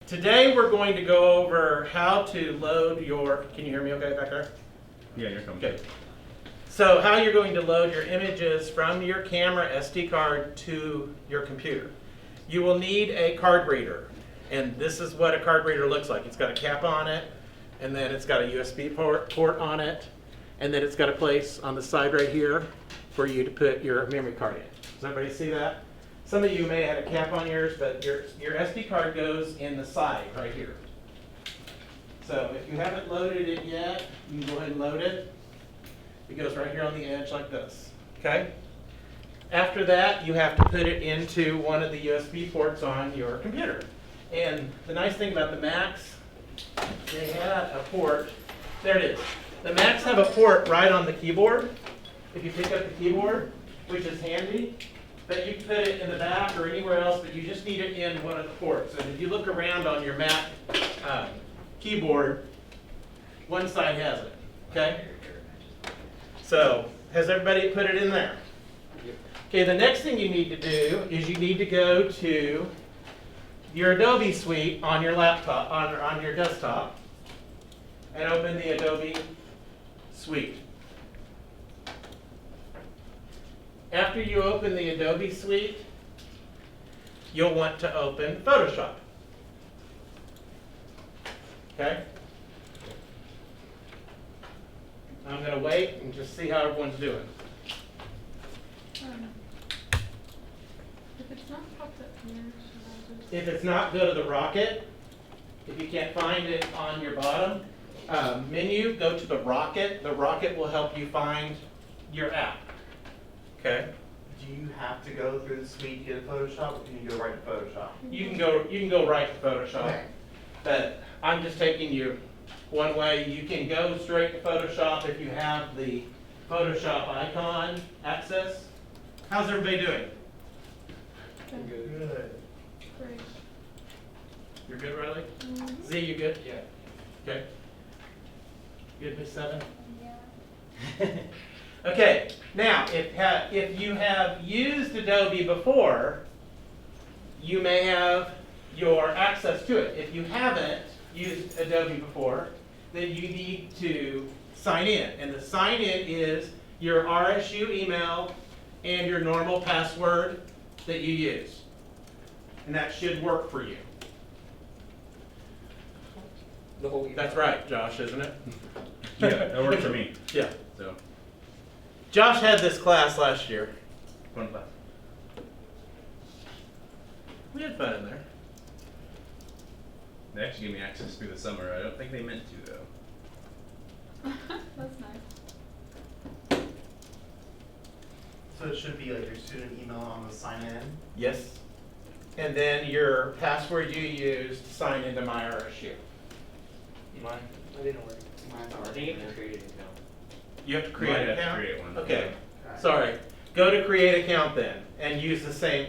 Today we're going to go over how to load your, can you hear me okay back there? Yeah, you're coming. Okay. So how you're going to load your images from your camera SD card to your computer. You will need a card reader, and this is what a card reader looks like. It's got a cap on it, and then it's got a USB port on it, and then it's got a place on the side right here for you to put your memory card in. Does everybody see that? Some of you may have a cap on yours, but your SD card goes in the side right here. So if you haven't loaded it yet, you can go ahead and load it. It goes right here on the edge like this, okay? After that, you have to put it into one of the USB ports on your computer. And the nice thing about the Macs, they have a port, there it is. The Macs have a port right on the keyboard. If you pick up the keyboard, which is handy, but you can put it in the back or anywhere else, but you just need it in one of the ports. And if you look around on your Mac keyboard, one side has it, okay? So, has everybody put it in there? Okay, the next thing you need to do is you need to go to your Adobe suite on your laptop, on your desktop, and open the Adobe suite. After you open the Adobe suite, you'll want to open Photoshop. Okay? I'm going to wait and just see how everyone's doing. If it's not popped up here, should I just... If it's not, go to the rocket. If you can't find it on your bottom menu, go to the rocket. The rocket will help you find your app. Okay? Do you have to go through the suite to get a Photoshop, or can you go right to Photoshop? You can go right to Photoshop. Okay. But I'm just taking you one way. You can go straight to Photoshop if you have the Photoshop icon access. How's everybody doing? Good. Great. You're good, Riley? Mhm. Z, you good? Yeah. Okay. Good, Miss Seven? Yeah. Okay, now if you have used Adobe before, you may have your access to it. If you haven't used Adobe before, then you need to sign in. And the sign in is your RSU email and your normal password that you use. And that should work for you. The whole That's right, Josh, isn't it? Yeah, that worked for me. Yeah. So, Josh had this class last year. fun class. We had fun in there. They actually gave me access through the summer. I don't think they meant to though. That's nice. So it should be like your student email on the sign in. Yes. And then your password you use to sign into my RSU. Mine, I didn't work. Mine's I already think you in have to there. create an account. You have to create Might an have to account? create one. Okay. Okay. Sorry. Go to create account then and use the same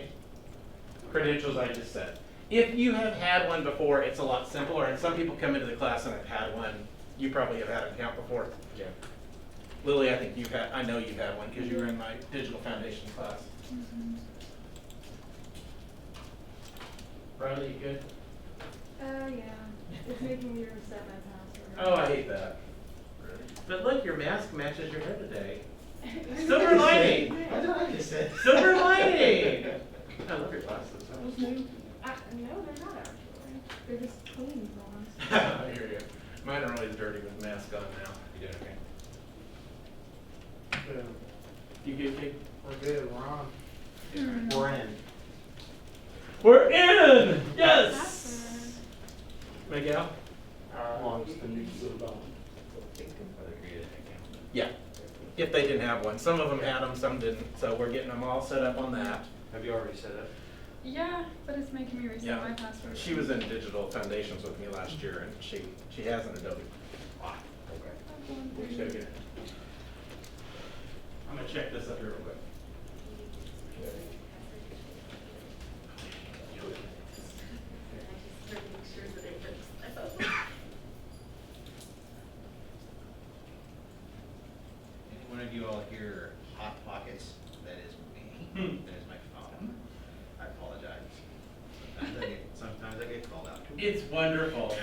credentials I just said. If you have had one before, it's a lot simpler. And some people come into the class and have had one. You probably have had an account before. Yeah. Lily, I think you've had, I know you've had one because you were in my digital foundation class. Mhm. Riley, you good? Yeah. It's making me reset my password. Oh, I hate that. But look, your mask matches your hair today. I Silver know. lining. I know, I just said. Silver lining. I love your glasses. Those new? No, they're not actually. They're just clean ones. I hear you. Mine are always dirty with the mask on now. You doing okay? Good. You good, Kate? We're good, we're on. Hmm. We're in. We're in! Yes! Password. Miguel? Well, just the new student. Yeah. If they didn't have one. Some of them had them, some didn't. So we're getting them all set up on that. Have you already set up? Yeah, but it's making me reset Yeah. my password. She was in digital foundations with me last year, and she has an Adobe. Okay. We just gotta get it. I'm gonna check this up here real quick. Anyone of you all hear hot pockets? That is me. That is my phone. I apologize. Sometimes I get called out too It's wonderful.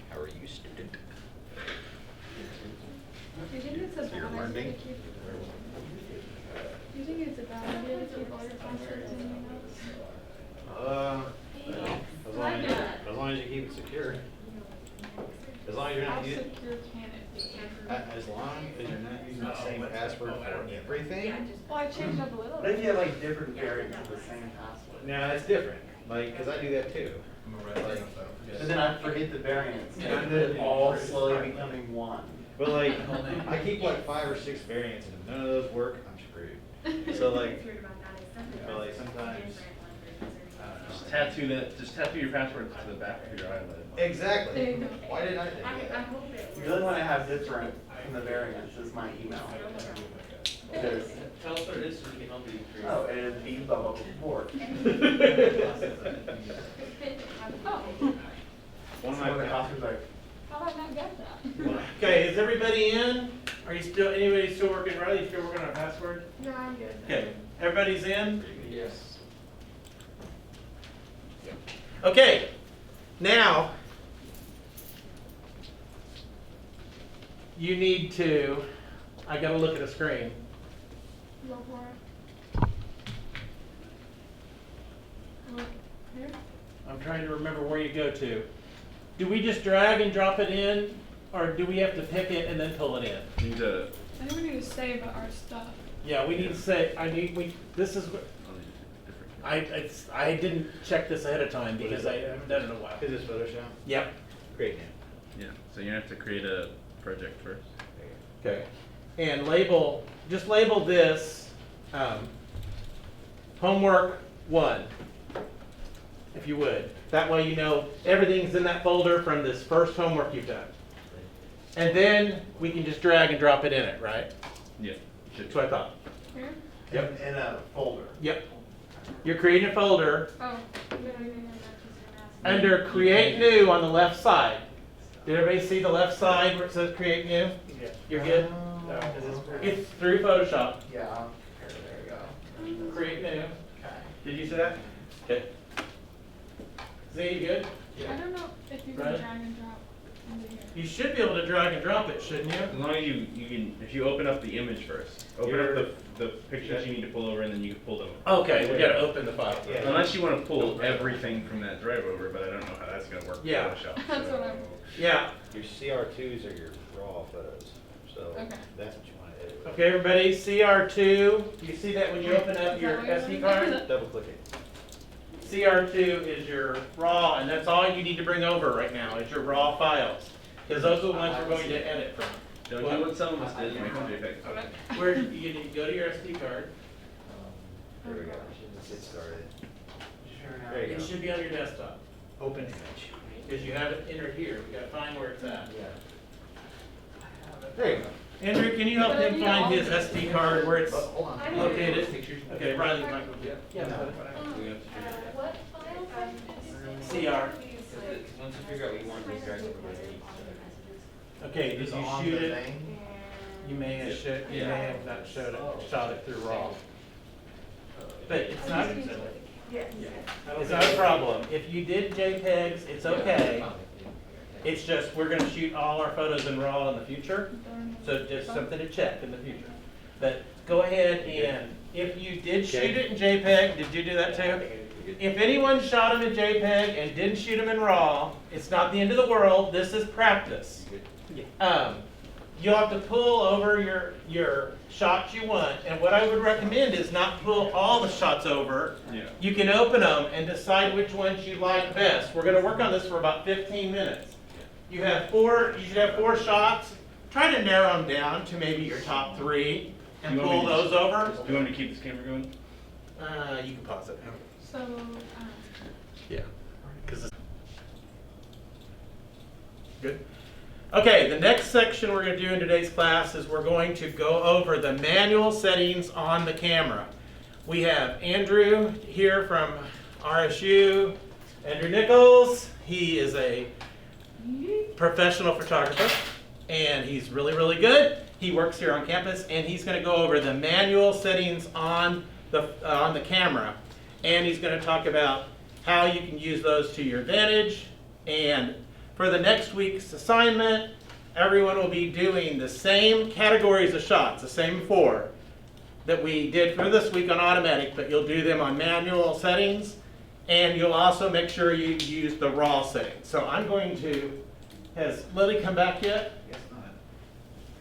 How are you, student? Do you think it's a You're bad idea learning? to keep? Do you think it's a bad idea to keep all your passwords in your notes? As long as you keep it secure. As long as you're How not using, secure can it be? as long as you're not using the same password for everything. Well, I changed up a little What if bit. you have like different variants of the same password? Now, that's different, like, cause I do that too. Like, And then I forget the variants, and then all slowly becoming one. but like, I keep like 5 or 6 variants, and if none of those work, I'm screwed. So like, but like sometimes, I don't know. Just tattoo your password to the back of your eyelid. There Exactly. you go. Why did I think I that? hope it You really want to have different from the variants is my email. Because, Tell us what it is so we can help you create. oh, it is B bubble report. Oh, One of So the my, costume's like, how did I not get that? Okay, is everybody in? Are you still, anybody still working, Riley, you still working on a password? No, I'm good. Okay, everybody's in? Yes. Okay, now, you need to, I gotta look at a screen. Go for it. Look, here? I'm trying to remember where you go to. Do we just drag and drop it in, or do we have to pick it and then pull it in? You need to. I think we need to save our stuff. Yeah, we need to say, this is, I didn't check this ahead of time because I haven't done it in a while. is this Photoshop? Yep. Great name. Yeah. So you have to create a project first. Okay. And just label this, homework 1, if you would. That way you know everything's in that folder from this first homework you've done. And then we can just drag and drop it in it, right? Yeah. That's what I thought. Here? Yep. in a folder. Yep. You're creating a folder Oh. under Create New on the left side. Did everybody see the left side where it says Create New? Yeah. You're good? Oh, It's through Photoshop. Yeah, there you go. Create New. Okay. Did you see that? Okay. Z, you good? I don't know if you can Right. drag and drop into here. You should be able to drag and drop it, shouldn't As you? long as you can, if you open up the image first, open up the pictures you need to pull over, and then you can pull them. Okay, we gotta open the file. Yeah. Unless you want to pull everything from that drive over, but I don't know how that's going to work. with Yeah. Photoshop, That's so- what I'm- Yeah. Your CR2s are your raw photos, so Okay. that's what you want to edit. Okay, everybody, CR2, you see that when you open up Is your that what you're SD looking card? at? Double click it. CR2 is your raw, and that's all you need to bring over right now, is your raw files. Because those are the ones we're going to edit from. Don't do what some of us did, make them JPEG. Where, you need to go to your SD card. There we go. Let's get started. Sure now. There you It go. should be on your desktop, Open image. because you have it entered here. We gotta find where it's at. Yeah. There you go. Andrew, can you help him find his SD card where it's Hold on. located? Okay, Riley, Michael. Yeah. What file? CR. Once you figure out what you want, just drag it over to Okay, did Is you on shoot the it? thing? You may have not shot it through raw. But it's not, it's not a problem. If you did JPEGs, it's okay. It's just, we're gonna shoot all our photos in raw in the future, so just something to check in the future. But go ahead and, if you did shoot it in JPEG, did you do that too? If anyone shot them in JPEG and didn't shoot them in RAW, it's not the end of the world, this is practice. You'll have to pull over your shots you want, and what I would recommend is not pull all the shots over. Yeah. You can open them and decide which ones you like best. We're gonna work on this for about 15 minutes. You should have 4 shots. Try to narrow them down to maybe your top 3 and You want pull me to those over. Do you want me to keep this camera going? You can pause it. So, Yeah. Good. Okay, the next section we're going to do in today's class is we're going to go over the manual settings on the camera. We have Andrew here from RSU, Andrew Nichols. He is a professional photographer. and he's really, really good. He works here on campus, and he's going to go over the manual settings on the camera, and he's going to talk about how you can use those to your advantage. And for the next week's assignment, everyone will be doing the same categories of shots, the same 4 that we did for this week on automatic, but you'll do them on manual settings, and you'll also make sure you use the raw settings. So I'm going to, has Lily come back yet? Guess not.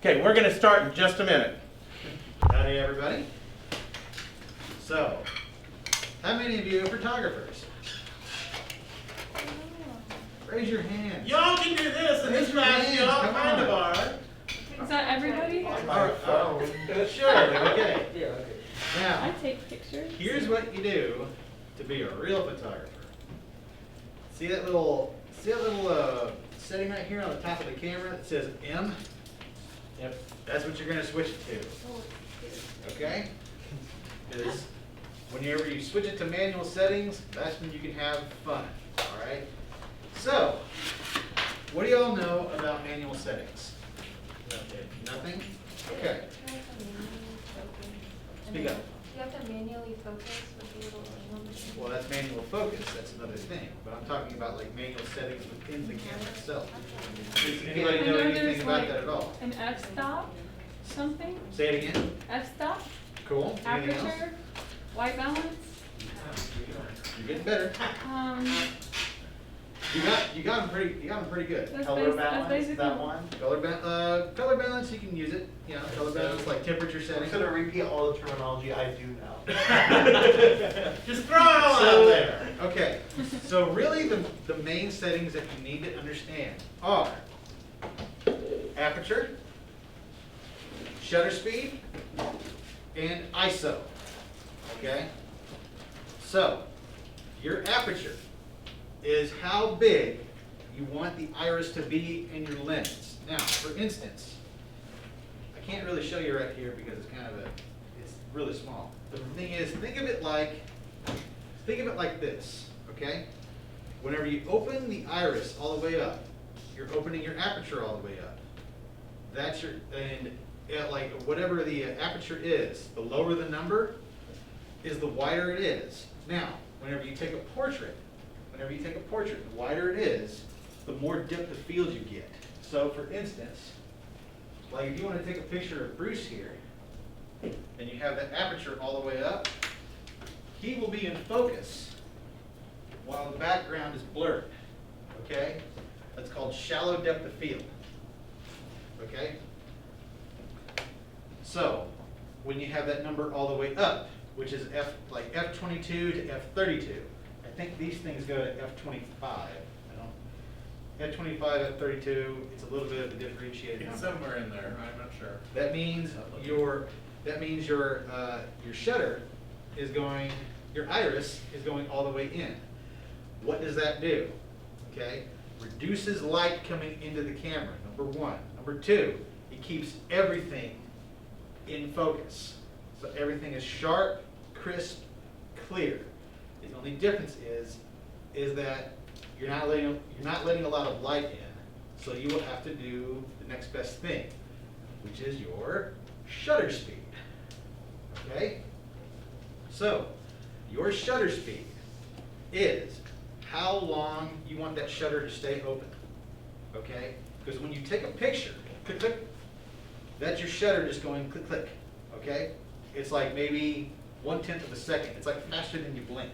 Okay, we're gonna start in just a minute. Howdy, everybody. So, how many of you are photographers? Raise your hands. Y'all can do this, and this class y'all Come kind of on. are. Is that everybody? Sure, okay. Yeah, okay. I Now, take pictures. here's what you do to be a real photographer. See that little setting right here on the top of the camera that says M? Yep. That's what you're gonna switch it to, okay? Because whenever you switch it to manual settings, that's when you can have fun, all right? So, what do y'all know about manual settings? Nothing? Okay, speak up. You have to manually focus with the little number. Well, that's manual focus, that's another thing, but I'm talking about like manual settings within the camera itself. Does anybody I know know anything there's about like that at all? an f-stop, something, Say it again. f-stop, Cool. Anything else? aperture, white balance. You're getting better. You got them pretty good. That's Color basi- that's balance, basically- that one. Color balance, you can use it. You know, color balance like temperature I'm settings. gonna repeat all the terminology I do now. Just throw it all out So there. Okay, so really the main settings that you need to understand are aperture, shutter speed, and ISO. Okay? So, your aperture is how big you want the iris to be in your lens. Now, for instance, I can't really show you right here because it's really small. But the thing is, think of it like this, okay? Whenever you open the iris all the way up, you're opening your aperture all the way up. That's like whatever the aperture is, the lower the number is the wider it is. Now, whenever you take a portrait, the wider it is, the more depth of field you get. So for instance, like if you want to take a picture of Bruce here, and you have that aperture all the way up, he will be in focus while the background is blurred, okay? That's called shallow depth of field, okay? So, when you have that number all the way up, which is like F22 to F32, I think these things go to F25. F25, F32, it's a little bit of a differentiated It's number. somewhere in there, I'm not sure. That means your shutter is going, your iris is going all the way in. What does that do? Okay, reduces light coming into the camera, number one. Number two, it keeps everything in focus. So everything is sharp, crisp, clear. The only difference is that you're not letting a lot of light in, so you will have to do the next best thing, which is your shutter speed. Okay? So, your shutter speed is how long you want that shutter to stay open. Okay? Because when you take a picture, click, click, that's your shutter just going click, click. Okay? It's like maybe 1/10 of a second. It's like faster than you blink.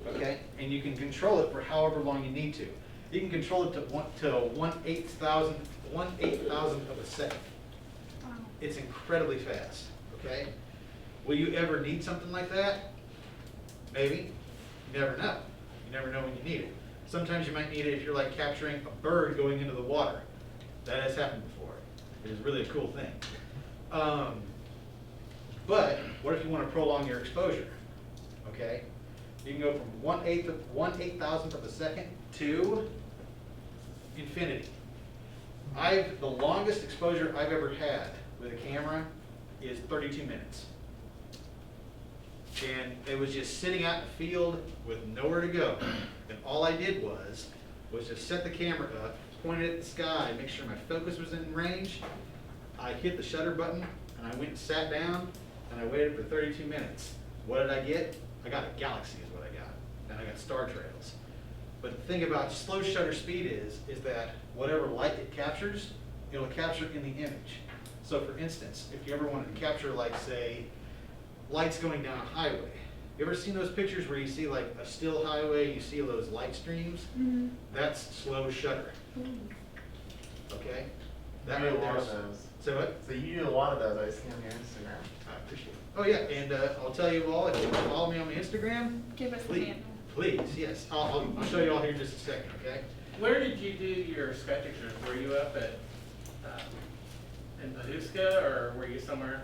Okay? And you can control it for however long you need to. You can control it to 1/8,000th of a second. Wow. It's incredibly fast. Okay? Will you ever need something like that? Maybe. You never know. You never know when you need it. Sometimes you might need it if you're like capturing a bird going into the water. That has happened before. It is really a cool thing. But what if you want to prolong your exposure? Okay? You can go from 1/8,000th of a second to infinity. The longest exposure I've ever had with a camera is 32 minutes. And it was just sitting out in the field with nowhere to go. And all I did was just set the camera up, pointed at the sky, make sure my focus was in range. I hit the shutter button, and I went and sat down, and I waited for 32 minutes. What did I get? I got a galaxy is what I got, and I got star trails. But the thing about slow shutter speed is that whatever light it captures, it'll capture in the image. So for instance, if you ever wanted to capture, like, say, lights going down a highway, you ever seen those pictures where you see like a still highway, you see those light streams? Mhm. That's slow shutter, okay? That You do right a lot there. of those. So what? So you do a lot of those, I see on your Instagram. I appreciate it. Oh yeah, and I'll tell you all, if you follow me on my Instagram, Give us the please, handle. please, yes, I'll show you all here in just a second, okay? Where did you do your sky pictures? Were you up at, in Pahuska, or were you somewhere?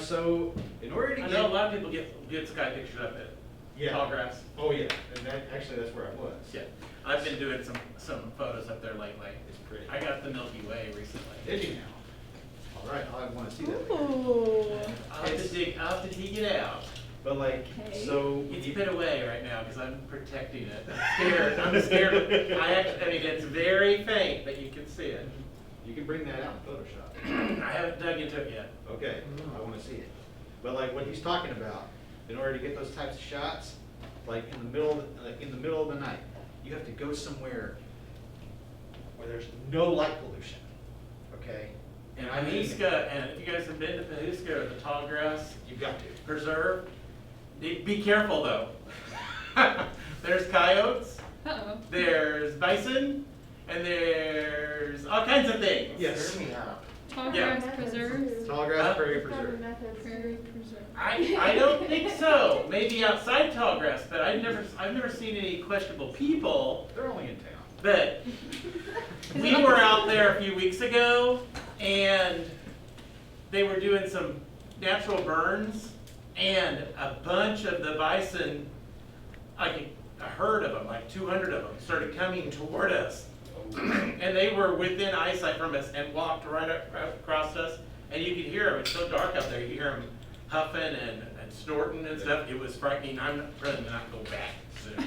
So in order to I get. know a lot of people get good sky pictures up at Yeah. Tallgrass. Oh yeah, and actually that's where I was. Yeah, I've been doing some photos up there lately. It's pretty. I got the Milky Way recently. Did you now? All right, I want to see that. Ooh. I'll have to dig it out. But like, Okay. so. It's put away right now because I'm protecting it. I'm scared. I'm scared. I mean, it's very faint, but you can see it. You can bring that out in Photoshop. I haven't dug into it yet. Okay, I want to see it. But like what he's talking about, in order to get those types of shots, like in the middle of the night, you have to go somewhere where there's no light pollution. Okay? And I mean, Pahuska, and if you guys have been to Pahuska or the Tallgrass you've got to. Preserve, be careful though. There's coyotes, Uh-oh. there's bison, and there's all kinds of things. Yes. Stir me up. Yeah. Tallgrass preserves. Tallgrass Prairie Probably Preserve. methods. Prairie preserve. I don't think so. Maybe outside Tallgrass, but I've never seen any questionable people. They're only in town. But we were out there a few weeks ago, and they were doing some natural burns, and a bunch of the bison, like a herd of them, like 200 of them, started coming toward us. And they were within eyesight from us and walked right across us, and you could hear them. It's so dark out there, you hear them huffing and snorting and stuff. It was frightening. I'm really not go back soon.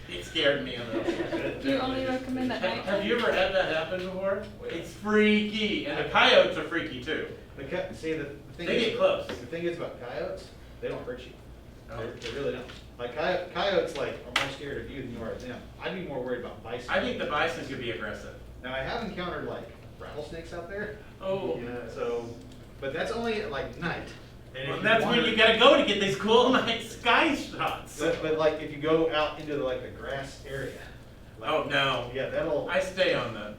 It scared me a little. Do you only recommend at night? Have you ever had that happen before? It's freaky, and the coyotes are freaky too. See, the thing They is, get close. The thing is about coyotes, they don't hurt you. Oh. They really don't. Like coyotes, like are more scared of you than you are of them. I'd be more worried about bison. I think the bison could be aggressive. Now I have encountered like rattlesnakes out there. Oh, So, but that's only at like night. And well, if that's wander- when you gotta go to get these cool night sky shots. But like if you go out into like the grass area. Like, Oh, no. Yeah, that'll. I stay on the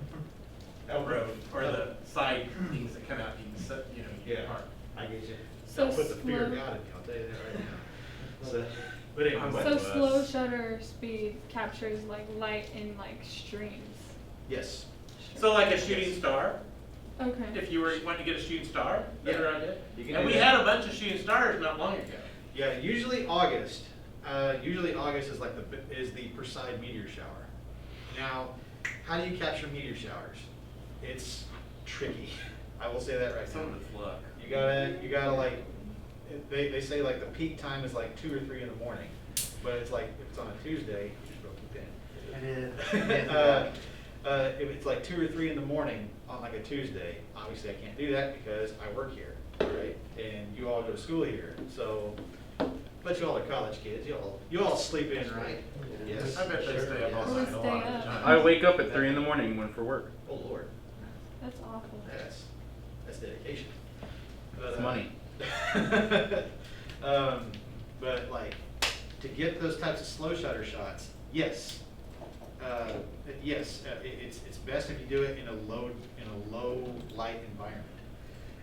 that'll road or the side things that come out, you know, you Yeah, park. I get you. So That'll put the fear of slow. God in you. I'll tell you that right now. So, but anyway. I'm So with slow us. shutter speed captures like light in like streams. Yes. So like a shooting star, Okay. if you were wanting to get a shooting star, better Yeah. idea. You can And do we that. had a bunch of shooting stars not long ago. Yeah, usually August. Usually August is like the Perseid meteor shower. Now, how do you capture meteor showers? It's tricky. I will say that right Some now. of it's luck. You gotta like, they say like the peak time is like 2 or 3 in the morning, but it's like if it's on a Tuesday, you just go keep in. I did. If it's like 2 or 3 in the morning on like a Tuesday, obviously I can't do that because I work here, right? And you all go to school here, so, but you all are college kids, you all sleep in, right? Yes. I bet they stay up all Yes. night a Always lot stay of the up. time. I wake up at 3 in the morning when for work. Oh, Lord, That's awful. that's dedication. But, It's money. but like, to get those types of slow shutter shots, yes. It's best if you do it in a low light environment.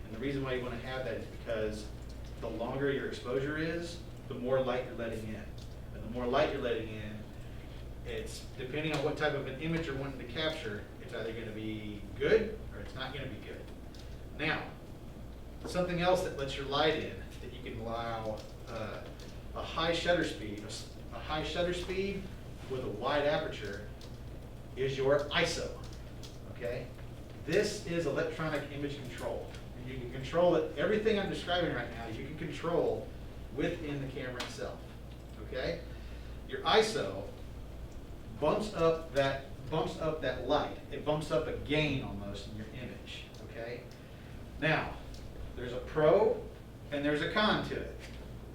And the reason why you want to have that is because the longer your exposure is, the more light you're letting in. And the more light you're letting in, it's depending on what type of an image you're wanting to capture, it's either going to be good or it's not going to be good. Now, something else that lets your light in that you can allow a high shutter speed, with a wide aperture is your ISO. Okay, this is electronic image control, and you can control it. Everything I'm describing right now, you can control within the camera itself. Okay, your ISO bumps up that bumps up that light. It bumps up a gain almost in your image, okay? Now, there's a pro and there's a con to it,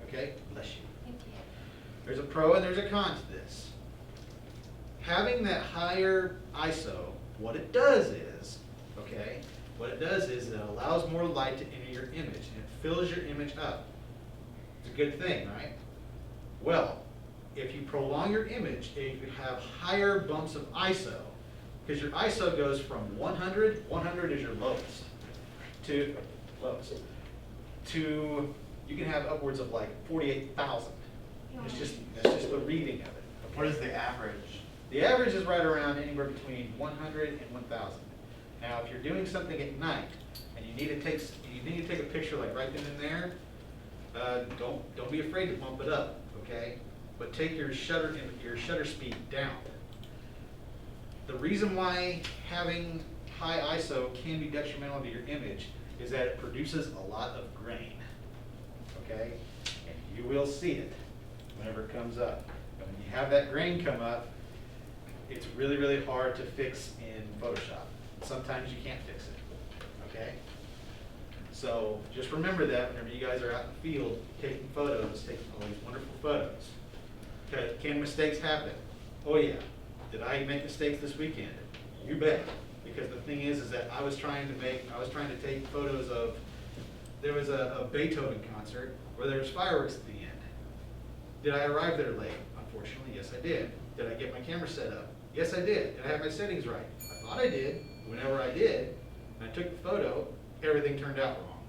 okay? Bless you. Thank you. There's a pro and there's a con to this. Having that higher ISO, what it does is, okay, what it does is it allows more light to enter your image and it fills your image up. It's a good thing, right? Well, if you prolong your image and you have higher bumps of ISO, because your ISO goes from 100, 100 is your lowest, to you can have upwards of like 48,000. That's just the reading of it. Okay? What is the average? The average is right around anywhere between 100 and 1,000. Now, if you're doing something at night and you need to take a picture like right then and there, don't be afraid to bump it up, okay? But take your shutter speed down. The reason why having high ISO can be detrimental to your image is that it produces a lot of grain, okay? And you will see it whenever it comes up. And when you have that grain come up, it's really, really hard to fix in Photoshop. Sometimes you can't fix it, okay? So just remember that whenever you guys are out in the field taking photos, taking all these wonderful photos. Okay, can mistakes happen? Oh yeah. Did I make mistakes this weekend? You bet. Because the thing is that I was trying to take photos of, there was a Beethoven concert where there was fireworks at the end. Did I arrive there late? Unfortunately, yes I did. Did I get my camera set up? Yes I did. Did I have my settings right? I thought I did. Whenever I did, and I took the photo, everything turned out wrong.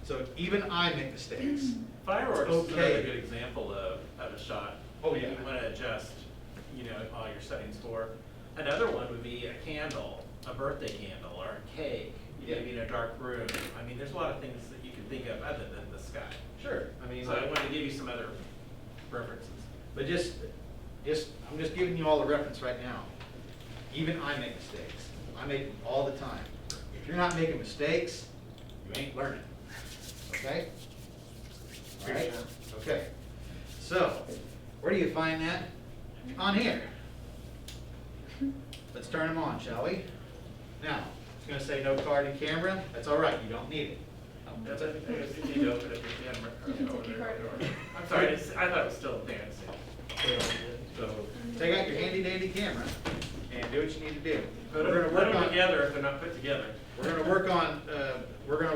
So even I make mistakes. Fireworks It's is another okay. good example of a shot. Oh, that yeah. You want to adjust, all your settings for. Another one would be a candle, a birthday candle, or a cake, maybe in a dark room. I mean, there's a lot of things that you can think of other than the sky. Sure. I mean, So I wanted to give you some other references. but I'm just giving you all the reference right now. Even I make mistakes. I make them all the time. If you're not making mistakes, you ain't learning. Okay? All right? Okay. So, where do you find that? On here. Let's turn them on, shall we? Now, it's going to say no card and camera. That's all right. You don't need it. That's it. You need to open up your camera. It's over a there. card. I'm sorry, I thought it was still a thing. So, take out your handy dandy camera and do what you need to do. Put We're them, going to work on together if they're not put together. We're going to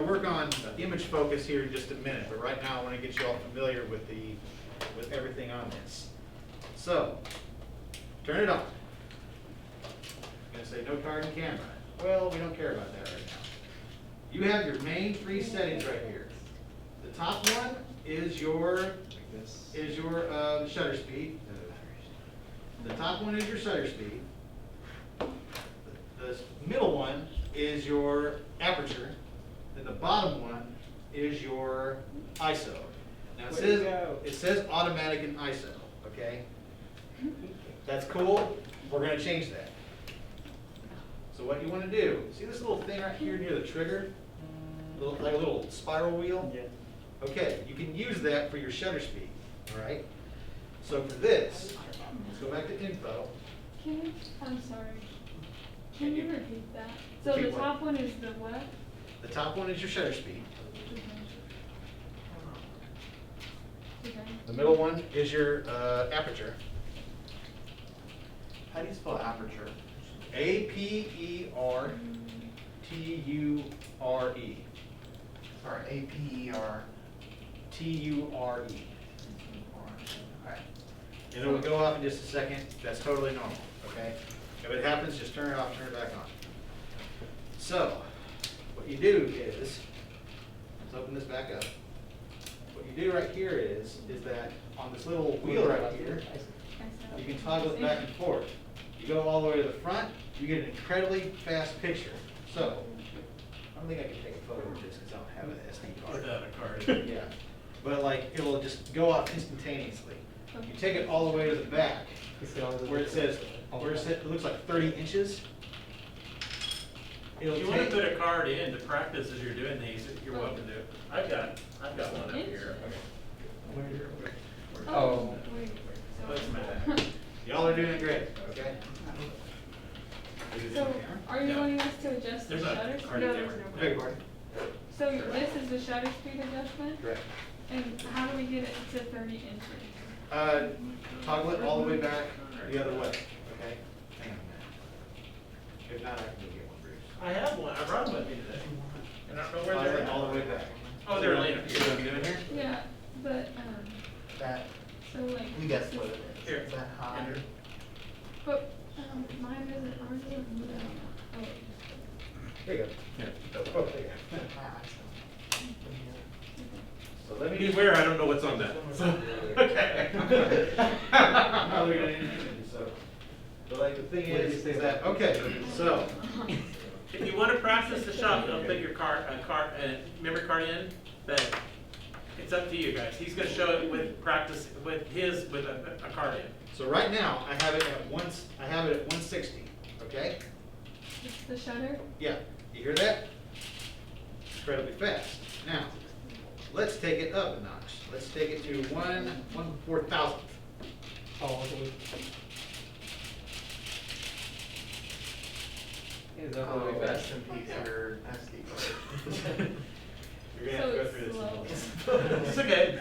work on image focus here in just a minute, but right now I want to get you all familiar with everything on this. So, turn it on. I'm going to say no card and camera. Well, we don't care about that right now. You have your main three settings right here. The top one is your shutter speed. The top one is your shutter speed. The middle one is your aperture, and the bottom one is your ISO. Now it says automatic in ISO, okay? That's cool. We're going to change that. So what you want to do, see this little thing right here near the trigger? Like a little spiral wheel? Yeah. Okay, you can use that for your shutter speed, all right? So for this, let's go back to info. I'm sorry. Can you repeat that? So Repeat the what? top one is the what? The top one is your shutter speed. Okay. The middle one is your aperture. How do you spell aperture? A-P-E-R-T-U-R-E. Sorry, A-P-E-R. T-U-R-E. Alright. And it will go off in just a second. That's totally normal, okay? If it happens, just turn it off, turn it back on. So, what you do is, let's open this back up. What you do right here is that on this little wheel right here, you can toggle it back and forth. You go all the way to the front, you get an incredibly fast picture. So, I don't think I can take a photo of this because I don't have an SD card. Without a card. Yeah, but like, it'll just go off instantaneously. You take it all the way to the back, where it says, it looks like 30 inches. It'll If you want to take, put a card in to practice as you're doing these, you're welcome to. I've got one up here. Oh, wait. Place my bag. Y'all are doing great, okay? So, are you wanting us to adjust the There's a shutter card speed? in there. Big part. So this is the shutter speed adjustment? Correct. And how do we get it to 30 inches? Toggle it all the way back the other way, okay? Hang on a minute. If not, I can go get one, Bruce. I have one, I brought one with me today. And I don't know where Toggle they're it all the way at. back. Oh, they're laying You know what I'm doing here? Yeah, but, That, so like. we guess what it is. Here. Is that high? Andrew. But, mine isn't, ours isn't moving. Oh, There you go. Here. Oh, there you go. So let me. Beware, I don't know what's on that. So, okay. I'm not looking at anything, so, but like the thing is that, okay, so, If you want to practice the shot, don't put your memory card in, but it's up to you guys. He's gonna show it with practice, with a card in. so right now, I have it at 160, okay? it's the shutter? Yeah, you hear that? Incredibly fast. Now, let's take it up a notch. Let's take it to 1/4000th. Oh, is that Oh, really rest fast? in peace, your SD card. You're gonna have to go through So this. It's okay.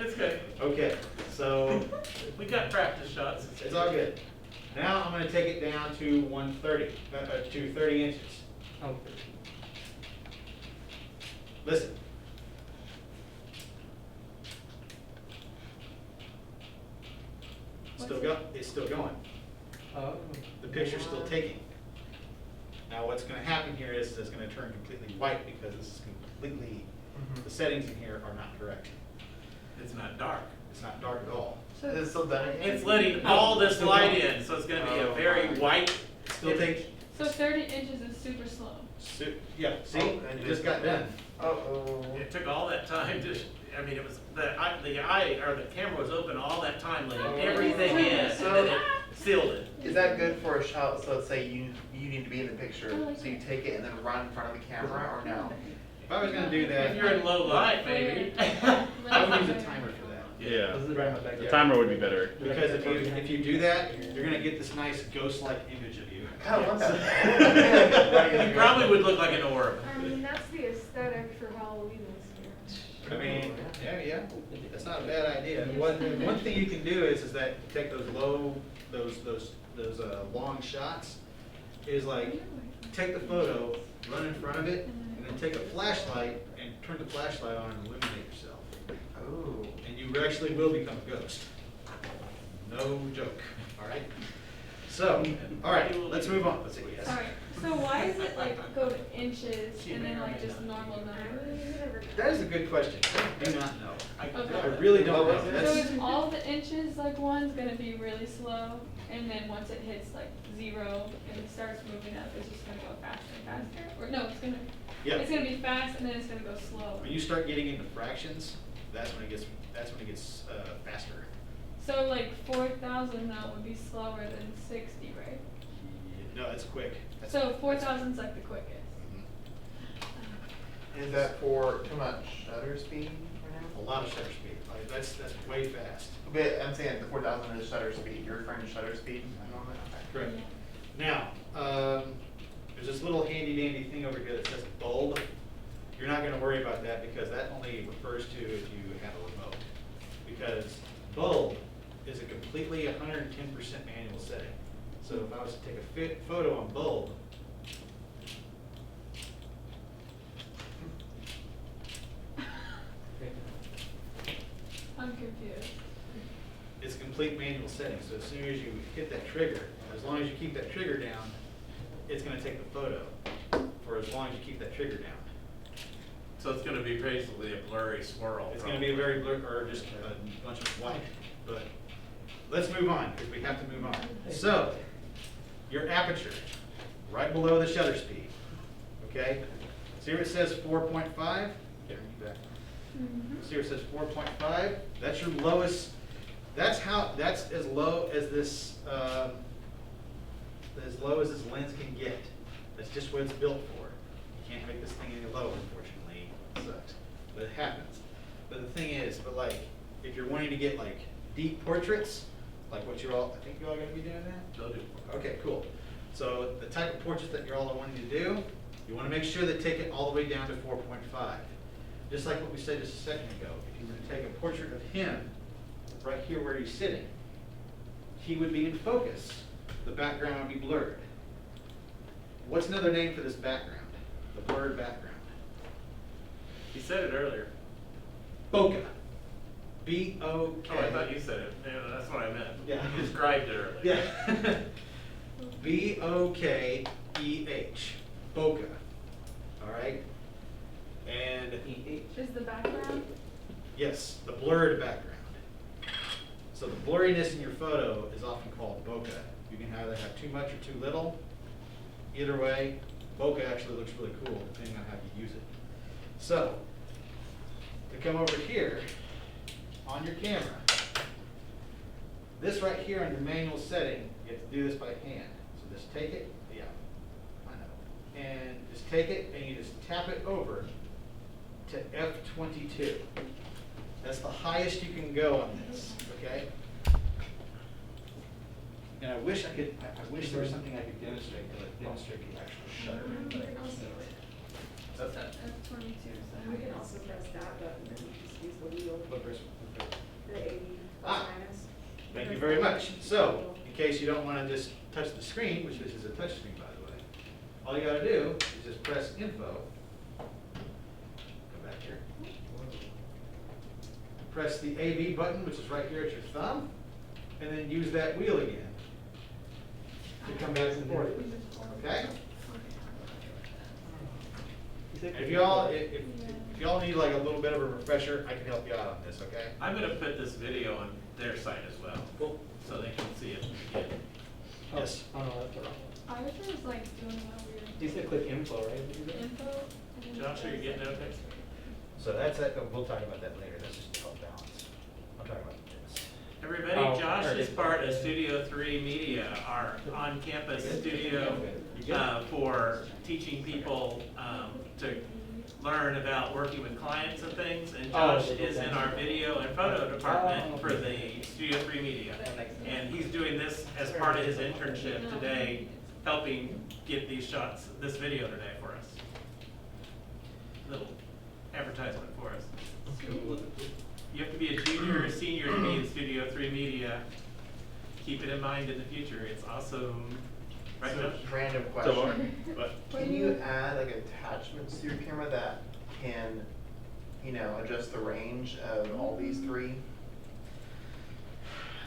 It's good. Okay, so We got practice shots. it's all good. Now I'm gonna take it down to 130, to 30 inches. Oh, Listen. It's still going. oh. The picture's still taking. Now what's gonna happen here is it's gonna turn completely white because this is completely, the settings in here are not correct. It's not dark. It's not dark at all. So Is it still done again? It's letting all this light in, so it's gonna be a very white. Still take, So 30 inches is super slow. yeah, see, Oh, it just got done. Uh-oh. It took all that time to, I mean, it was, the eye, or the camera was open all that time, letting everything in, and then it sealed it. Is that good for a shot? So let's say you need to be in the picture, so you take it and then run in front of the camera, or no? If I was gonna do that, If you're in low light, maybe. I would use a timer for that. Yeah, Right. the timer would be better. Because if you do that, you're gonna get this nice ghost-like image of you. I kind of want that. You probably would look like an orb. I mean, that's the aesthetic for Halloween this year. I mean, yeah, that's not a bad idea. One thing you can do is that take those long shots, is like, take the photo, run in front of it, and then take a flashlight and turn the flashlight on and illuminate yourself. Oh. And you actually will become a ghost. No joke, all right? So, all right, let's move on. Let's see, yes. Alright, so why is it like go to inches and then like just normal numbers? That is a good question. I do not know. I Okay. really don't know. So That's, is all the inches like one's gonna be really slow, and then once it hits like 0 and it starts moving up, it's just gonna go faster and faster? Or no, it's gonna be fast and then it's gonna go slow. when you start getting into fractions, that's when it gets faster. So like 4,000 though would be slower than 60, right? No, it's quick. That's- So 4,000 is like the quickest. Mhm. Is that for too much shutter speed right A now? lot of shutter speed. Like, that's way fast. But I'm saying the 4,000 is shutter speed. You're referring to shutter speed at the moment? Okay. Correct. Now, there's this little handy dandy thing over here that says bulb. You're not gonna worry about that because that only refers to if you have a remote. Because bulb is a completely 110% manual setting. So if I was to take a photo on bulb, I'm confused. it's a complete manual setting. So as soon as you hit that trigger, as long as you keep that trigger down, it's gonna take the photo for as long as you keep that trigger down. So it's gonna be basically a blurry swirl. It's gonna be a very blur, or just a bunch of white, but let's move on, because we have to move on. So, your aperture, right below the shutter speed, okay? See where it says 4.5? Mhm. See where it says 4.5? That's your lowest, that's as low as this lens can get. That's just what it's built for. You can't make this thing any lower, unfortunately. It sucks, but it happens. But the thing is, if you're wanting to get like deep portraits, like what you're all, I think you're all gonna be doing that? They'll do. Okay, cool. So the type of portrait that you're all wanting to do, you wanna make sure that take it all the way down to 4.5. Just like what we said just a second ago, if you were to take a portrait of him, right here where he's sitting, he would be in focus. The background would be blurred. What's another name for this background? The blurred background. You said it earlier. Bokeh. B-O-K. Oh, I thought you said it. Yeah, that's what I meant. Yeah. You described it earlier. Yeah. B-O-K-E-H. Bokeh. All right? And Is the background? yes, the blurred background. So the blurriness in your photo is often called bokeh. You can either have too much or too little. Either way, bokeh actually looks really cool depending on how you use it. So, to come over here on your camera, this right here on your manual setting, you have to do this by hand. So just take it, yeah, I know. And just take it and you just tap it over to F22. That's the highest you can go on this, okay? And I wish there was something I could demonstrate, to demonstrate the actual shutter. So F22, so We can also press that button and just use the wheel, What version? the 80 Ah. plus minus. Thank you very much. So, in case you don't want to just touch the screen, which this is a touch screen by the way, all you gotta do is just press info. Come back here. Press the AV button, which is right here at your thumb, and then use that wheel again to come back and forth. Okay? If y'all need like a little bit of a refresher, I can help you out on this, okay? I'm gonna put this video on their site as well. Cool. So they can see it again. Yes. Oh, no, that's the wrong one. I was just like doing a weird You said click info, right? info. and then Josh, are you getting okay? So that's it. We'll talk about that later. That's just to help balance. I'm talking about this. Everybody, Oh, Josh there it is is. part of Studio 3 Media, our on-campus studio for teaching people to learn about working with clients and things. And Josh is in our video and photo department for the Studio 3 Media. And he's doing this as part of his internship today, helping get these shots, this video today for us. Little advertisement for us. You have to be a junior or senior to be in Studio 3 Media. Keep it in mind in the future. It's awesome. Right, So, Josh? random So, question. but Can you add like attachments to your camera that can, adjust the range of all these three?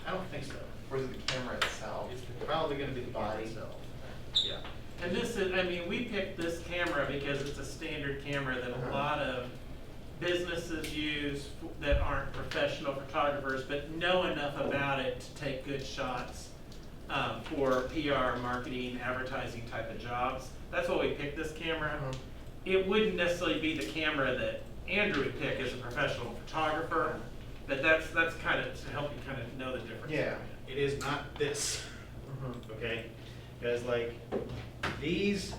I don't think so. Or is it the camera itself? It's probably gonna be the body Body. itself. Yeah. And this is, we picked this camera because it's a standard camera that a Uh-huh. lot of businesses use that aren't professional photographers, but know enough about it to take good shots for PR, marketing, advertising type of jobs. That's why we picked this camera. Uh-huh. It wouldn't necessarily be the camera that Andrew would pick as a professional photographer, but that's kind of to help you kind of know the difference. Yeah. It is not this, Mhm. okay? Because like, these,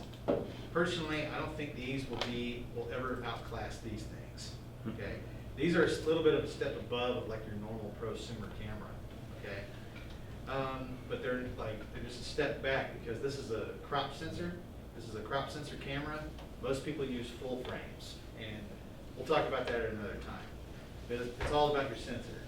personally, I don't think these will ever outclass these things, okay? These are a little bit of a step above like your normal prosumer camera, okay? But they're just a step back because this is a crop sensor. This is a crop sensor camera. Most people use full frames, and we'll talk about that at another time. But it's all about your sensor.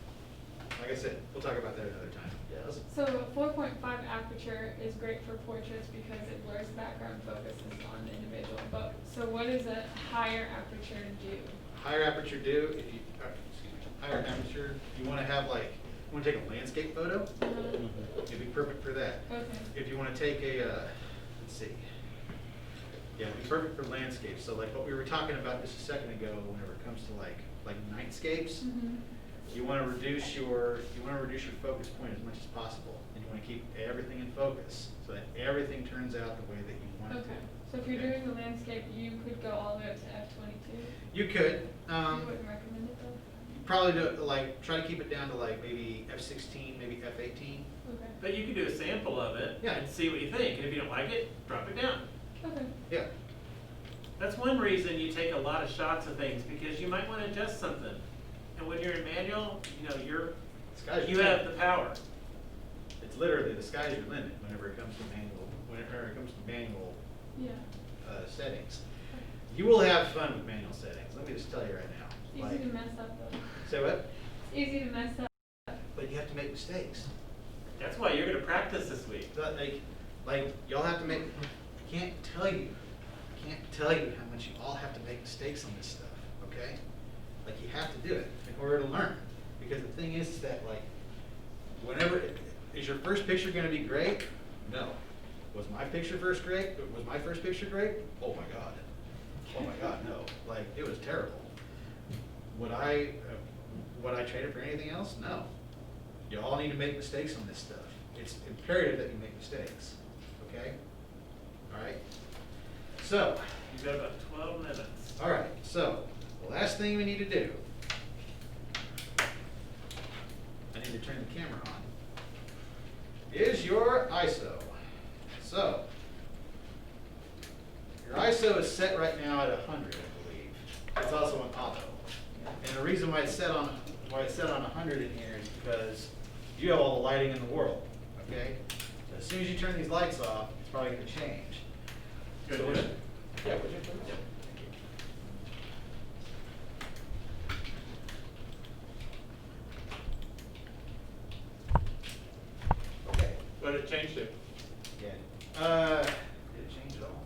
Like I said, we'll talk about that another time. Yes? So a 4.5 aperture is great for portraits because it blurs background focuses on the individual. But so what does a higher aperture do? Higher aperture higher aperture, you wanna have you wanna take a landscape photo, it'd be perfect for that. Okay. If you wanna take a, let's see. Yeah, it'd be perfect for landscapes. So like what we were talking about just a second ago, whenever it comes to like nightscapes, you wanna reduce your focus point as much as possible. And you wanna keep everything in focus, so that everything turns out the way that you want it to. Okay. So if you're Okay. doing the landscape, you could go all the way up to F22. You could, You wouldn't recommend it though? probably try to keep it down to maybe F16, maybe F18. Okay. But you can do a sample of it Yeah. and see what you think. And if you don't like it, drop it down. Okay. Yeah. That's one reason you take a lot of shots of things, because you might want to adjust something. And when you're in manual, Sky's you the have limit. the power. literally, the sky's your limit whenever it comes to manual Yeah. settings. You will have fun with manual settings. Let me just tell you right now. It's Like, easy to mess up though. say what? It's easy to mess up. But you have to make mistakes. That's why you're gonna practice this week. But like y'all have to make. I can't tell you how much you all have to make mistakes on this stuff. Okay? Like you have to do it in order to learn. Because the thing is that like, whenever is your first picture going to be great? No. Was my picture first great? Was my first picture great? Oh my God. Oh my God, no. Like it was terrible. Would I trade it for anything else? No. You all need to make mistakes on this stuff. It's imperative that you make mistakes. Okay? All right? So, You've got about 12 minutes. all right. So, the last thing we need to do, I need to turn the camera on, is your ISO. So, your ISO is set right now at 100, I believe. It's also an auto. And the reason why it's set on 100 in here is because you have all the lighting in the world. Okay? As soon as you turn these lights off, it's probably going to change. Good, So good. yeah, would you please? Okay. What did it change to? Yeah. Did it change at all?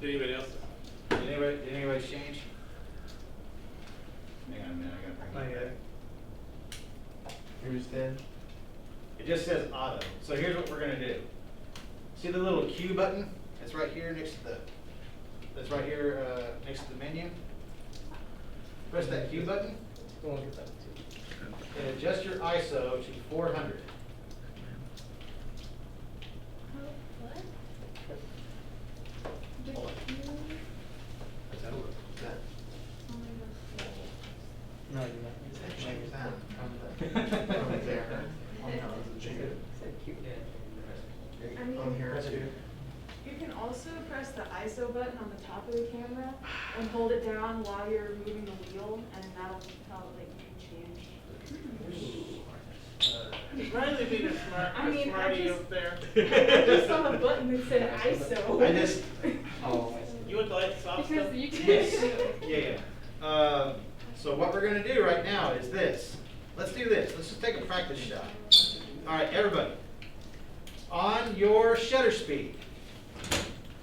Did anybody else? Did anybody change? Hang on a minute, I gotta bring it back. Yours did? It just says auto. So here's what we're gonna do. See the little Q button? That's right here next to next to the menu. Press that Q button and adjust your ISO to 400. Hold on. Is that over? No, you're not. Change that from there. Oh, no, it's a J. I mean, On here too. you can also press the ISO button on the top of the camera and hold it down while you're moving the wheel, and that'll help like you change. Riley being a smart, I mean, I smarty just- up there. I just saw a button that said ISO. I just, You want the lights off Because still? you can. yes, yeah. So what we're gonna do right now is this. Let's do this. Let's just take a practice shot. All right, everybody. On your shutter speed.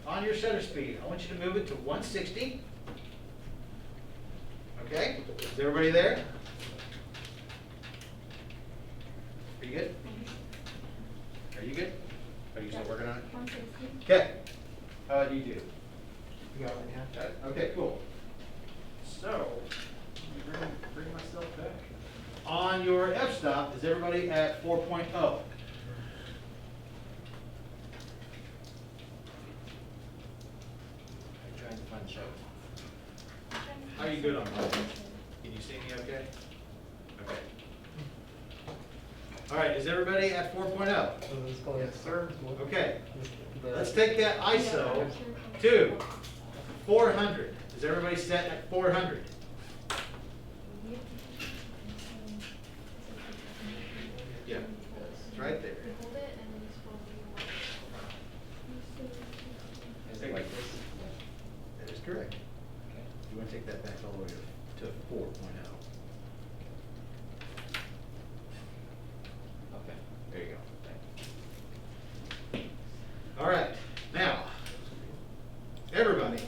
I want you to move it to 160. Okay? Is everybody there? Are you good? Are you good? Are you still working on it? Okay. How do you do? You got it, yeah? Got it? Okay, cool. So, let me bring myself back. On your f-stop, is everybody at 4.0? Trying to find show. How are you good on that? Can you see me okay? Okay. All right, is everybody at 4.0? Yes, sir. Okay. Let's take that ISO to 400. Is everybody set at 400? Yeah, it's right there. Is it like this? That is correct. You want to take that back all the way to 4.0. Okay. There you go. All right, now, everybody,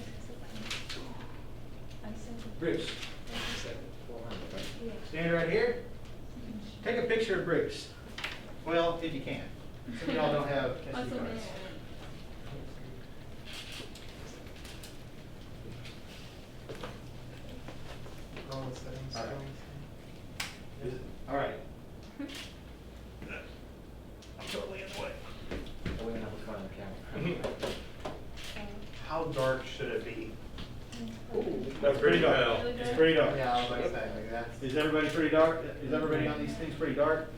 Bruce, stand right here. Take a picture of Bruce. Well, if you can. Some of y'all don't have SD What's the cards. name? All the settings. All right. All right. I'm totally in the way. Oh, we don't have a car on the camera. How dark should it be? That's pretty dark. Really It's dark? pretty dark. Yeah, I was like saying, like that's. Is everybody pretty dark? Is everybody on these things pretty dark?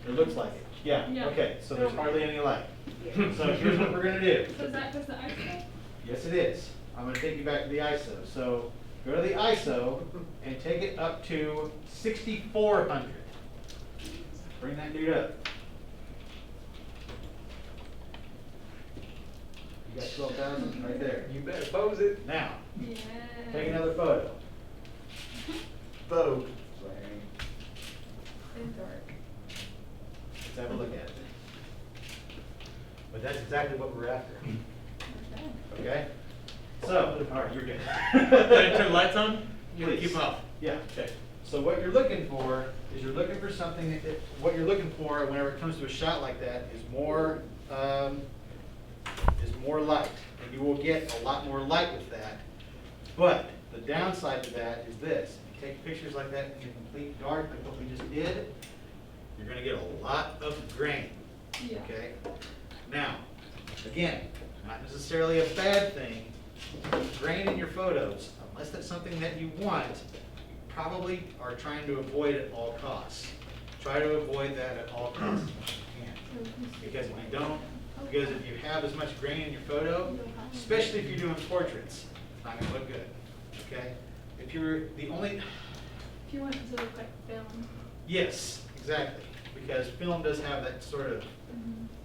It looks like it. Yeah, Yeah. okay, so there's hardly any light. So here's what we're gonna do. So is that because the ISO? Yes, it is. I'm gonna take you back to the ISO. So go to the ISO and take it up to 6,400. bring that dude up. You got 12,000 right there. You better pose it. Now, Yeah. take another photo. Vogue. It's dark. Let's have a look at it. But that's exactly what we're after, Okay. okay? So, all right, you're good. Can I turn the lights on? You wanna Please. keep them off? Yeah. Okay. So what you're looking for is you're looking for something what you're looking for whenever it comes to a shot like that is more light, and you will get a lot more light with that. But the downside to that is this: if you take pictures like that in the complete dark, like what we just did, you're going to get a lot of grain. Yeah. Okay. Now, again, not necessarily a bad thing. Grain in your photos, unless that's something that you want, you probably are trying to avoid at all costs. Try to avoid that at all costs as much as you can. Because if you don't, because if you have as much grain in your photo, especially if you're doing portraits, it's not gonna look good, okay? If you're the only, If you want it to look like film. yes, exactly, because film does have that sort of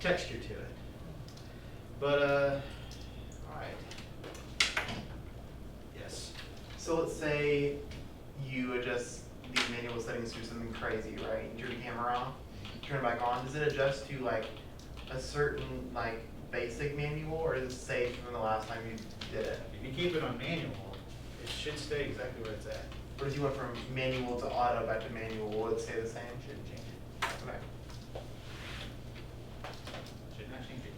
texture to it. But, all right. Yes. So let's say you adjust these manual settings to something crazy, right? You turn your camera off, turn it back on. Does it adjust to like a certain like basic manual, or is it safe from the last time you did it? If you keep it on manual, it should stay exactly where it's at. Or if you went from manual to auto back to manual, will it stay the same? Shouldn't change it. Okay. Should not change it.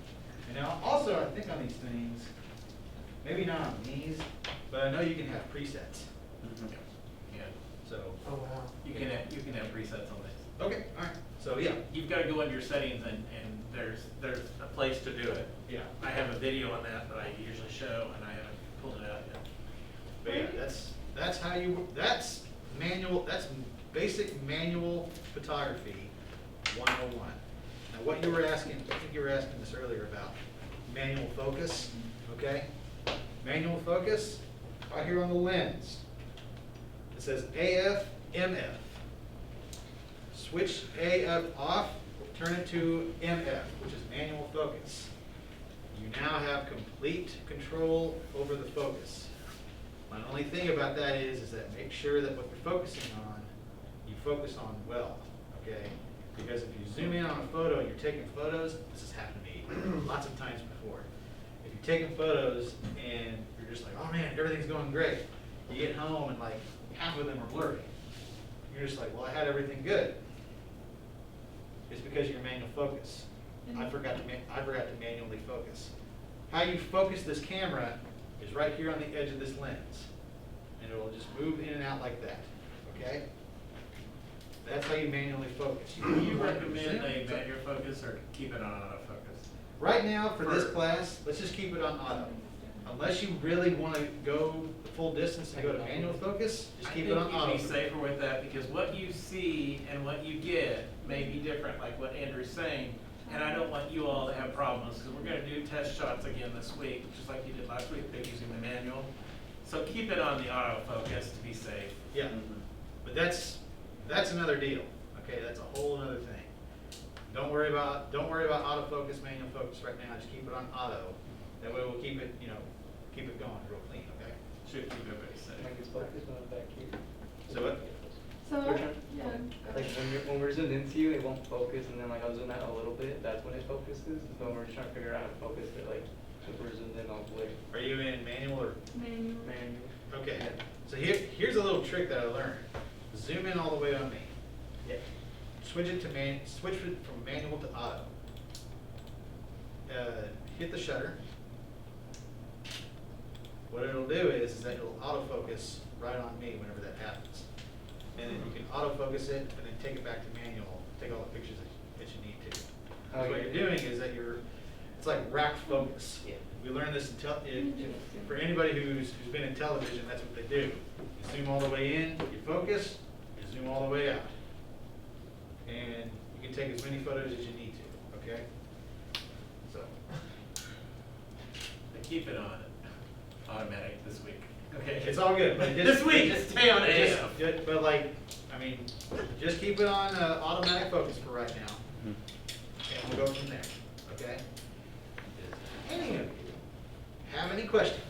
And now, also, I think on these things, maybe not on these, but I know you can have presets. Yeah. So, Oh wow. You can have presets on this. okay, all right. So, yeah. You've got to go into your settings and there's a place to do it. Yeah. I have a video on that I usually show and I haven't pulled it out yet. But yeah, that's how you, that's manual, that's basic manual photography 101. Now, what you were asking, I think you were asking this earlier about manual focus, okay? Manual focus, right here on the lens. It says AF, MF. Switch AF off, turn it to MF, which is manual focus. You now have complete control over the focus. My only thing about that is that make sure that what you're focusing on, you focus on well, okay? Because if you zoom in on a photo and you're taking photos, this has happened to me lots of times before. If you're taking photos and you're just like, oh man, everything's going great. You get home and like half of them are blurry. You're just like, well, I had everything good. It's because you're manual focus. I forgot to manually focus. How you focus this camera is right here on the edge of this lens. And it will just move in and out like that, okay? That's how you manually focus. Do you recommend a manual focus or keep it on autofocus? Right now, for this class, let's just keep it on auto. Unless you really want to go the full distance and go to manual focus, just keep it on I auto. think you'd be safer with that because what you see and what you get may be different, like what Andrew's saying. And I don't want you all to have problems because we're going to do test shots again this week, just like you did last week, they're using the manual. So keep it on the autofocus to be safe. Yeah, but that's another deal, okay? That's a whole other thing. Don't worry about autofocus, manual focus right now. Just keep it on auto. That way we'll keep it, keep it going real clean, okay? Should keep everybody safe. Like it's focused on the back here. So what? So, Which one? yeah. go Like ahead. when we're zoomed into you, it won't focus, and then like I'll zoom out a little bit. That's when it focuses. So when we're just trying to figure out how to focus it, like if we're zoomed in all the way. Are you in manual or? Manual. Manual. Okay, so here's a little trick that I learned. Zoom in all the way on me. Yeah. Switch it from manual to auto. Hit the shutter. What it'll do is that it'll autofocus right on me whenever that happens. And then you can autofocus it and then take it back to manual, take all the pictures that you need to. 'Cause Oh, what yeah. you're doing is that it's like rack focus. Yeah. We learned this for anybody who's been in television, that's what they do. You zoom all the way in, you focus, you zoom all the way out. And you can take as many photos as you need to, okay? So, And keep it on automatic this week. Okay, it's all good, but just. This week, stay on just- AF. But like, I mean, just keep it on automatic focus for right now, and we'll go from there, okay? Any of you have any questions?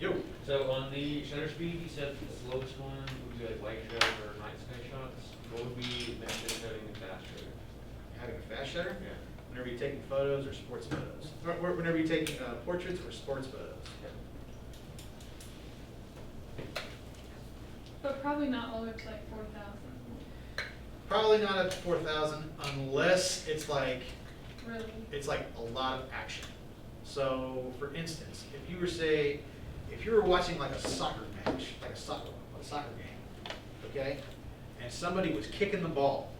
Yo. So on the shutter speed, you said the slowest one would be like light shutter or night sky shots. What would be benefit of having a fast shutter? Having a fast shutter? Yeah. Whenever you're taking photos or sports photos. Or whenever you're taking portraits or sports photos. But probably not all the way up to like 4,000. Probably not up to 4,000 unless it's like Really? a lot of action. So, for instance, if you were watching like a soccer match, like a soccer game, okay, and somebody was kicking the ball,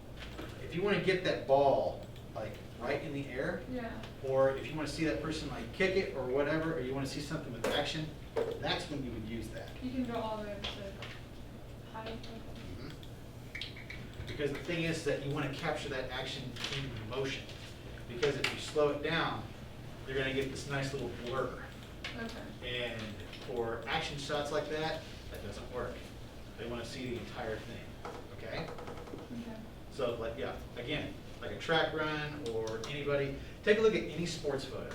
if you want to get that ball like right in the air, Yeah. or if you want to see that person like kick it or whatever, or you want to see something with action, that's when you would use that. You can go all the way up to high. Because the thing is that you want to capture that action in motion. Because if you slow it down, you're going to get this nice little blur. Okay. And for action shots like that, that doesn't work. They want to see the entire thing, okay? Okay. So like, yeah, again, like a track run or anybody, take a look at any sports photo.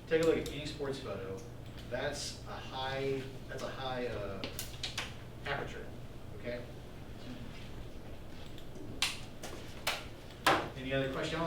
Take a look at any sports photo. That's a high aperture, okay? Any other question?